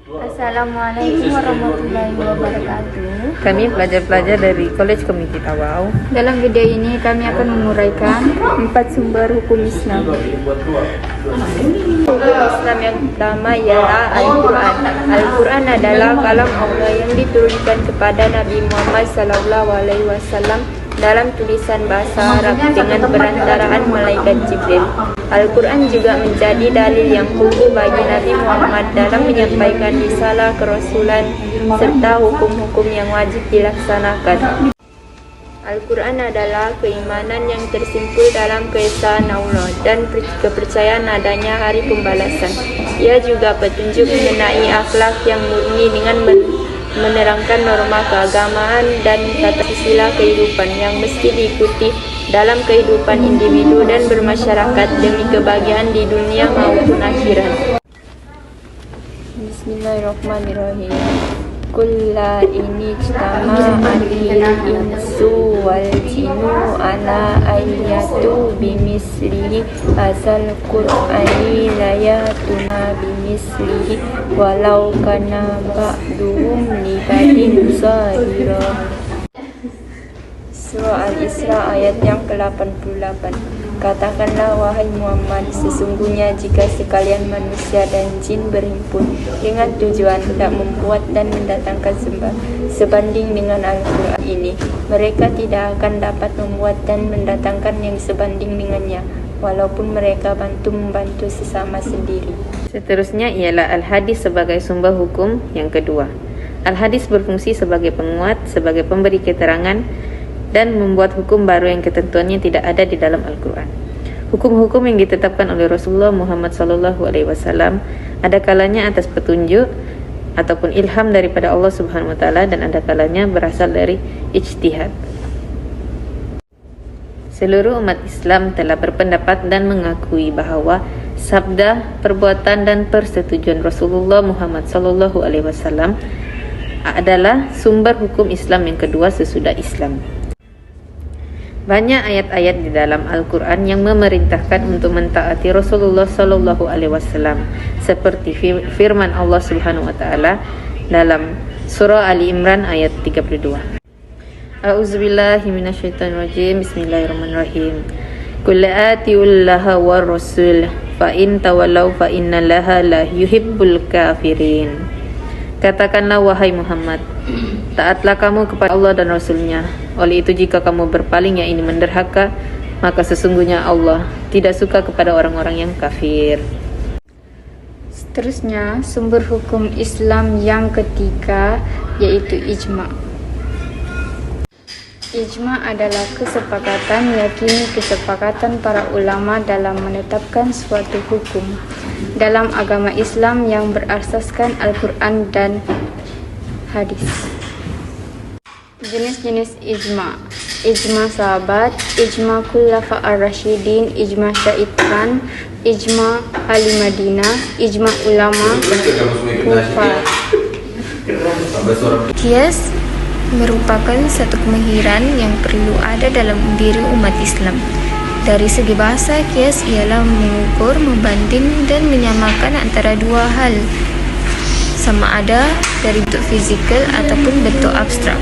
Assalamualaikum warahmatullahi wabarakatuh. Kami pelajar-pelajar dari College Community Tawau. Dalam video ini kami akan menguraikan 4 sumber hukum Islam. Hukum Islam yang pertama ialah Al-Quran. Al-Quran adalah kalam Allah yang diturunkan kepada Nabi Muhammad SAW dalam tulisan bahasa Arab dengan perantaraan malaikat Jibril. Al-Quran juga menjadi dalil yang kukuh bagi Nabi Muhammad dalam menyampaikan risalah kerasulan serta hukum-hukum yang wajib dilaksanakan. Al-Quran adalah keimanan yang tersimpul dalam keesaan Allah dan kepercayaan adanya hari pembalasan. Ia juga petunjuk mengenai akhlak yang murni dengan menerangkan norma keagamaan dan tata sila kehidupan yang mesti diikuti dalam kehidupan individu dan bermasyarakat demi kebahagiaan di dunia maupun akhirat. Bismillahirrahmanirrahim. Kulla ini ijtama'atil insu wal jinnu ala ayatu bimislihi asal qur'ani layatuna bimislihi walau kana ba'duhum li ba'din zahira. Surah Al-Isra ayat yang ke-88. Katakanlah wahai Muhammad, sesungguhnya jika sekalian manusia dan jin berhimpun dengan tujuan tidak membuat dan mendatangkan sebanding dengan Al-Quran ini, mereka tidak akan dapat membuat dan mendatangkan yang sebanding dengannya, walaupun mereka bantu-membantu sesama sendiri. Seterusnya ialah Al-Hadis sebagai sumber hukum yang kedua. Al-Hadis berfungsi sebagai penguat, sebagai pemberi keterangan, dan membuat hukum baru yang ketentuannya tidak ada di dalam Al-Quran. Hukum-hukum yang ditetapkan oleh Rasulullah Muhammad SAW ada kalanya atas petunjuk ataupun ilham daripada Allah Subhanahu Wa Taala dan ada kalanya berasal dari ijtihad. Seluruh umat Islam telah berpendapat dan mengakui bahawa sabda, perbuatan dan persetujuan Rasulullah Muhammad SAW adalah sumber hukum Islam yang kedua sesudah Islam. Banyak ayat-ayat di dalam Al-Quran yang memerintahkan untuk mentaati Rasulullah SAW, seperti firman Allah Subhanahu Wa Taala dalam surah Ali Imran ayat 32. A'udzubillahi minasyaitonirrajim. Bismillahirrahmanirrahim. Qul atiullaha war rasul fa in tawallaw fa innallaha la yuhibbul kafirin. Katakanlah wahai Muhammad, taatlah kamu kepada Allah dan Rasulnya. Oleh itu jika kamu berpaling yang ini menderhaka, maka sesungguhnya Allah tidak suka kepada orang-orang yang kafir. Seterusnya, sumber hukum Islam yang ketiga yaitu ijma'. Ijma' adalah kesepakatan, yakni kesepakatan para ulama dalam menetapkan suatu hukum dalam agama Islam yang berasaskan Al-Quran dan hadis. Jenis-jenis ijma': ijma' sahabat, ijma' khulafa ar-rasyidin, ijma' syaitan, ijma' ahli Madinah, ijma' ulama Kufah. Qiyas merupakan satu kemahiran yang perlu ada dalam diri umat Islam. Dari segi bahasa, qiyas ialah mengukur, membanding dan menyamakan antara dua hal, sama ada dari bentuk fizikal ataupun bentuk abstrak.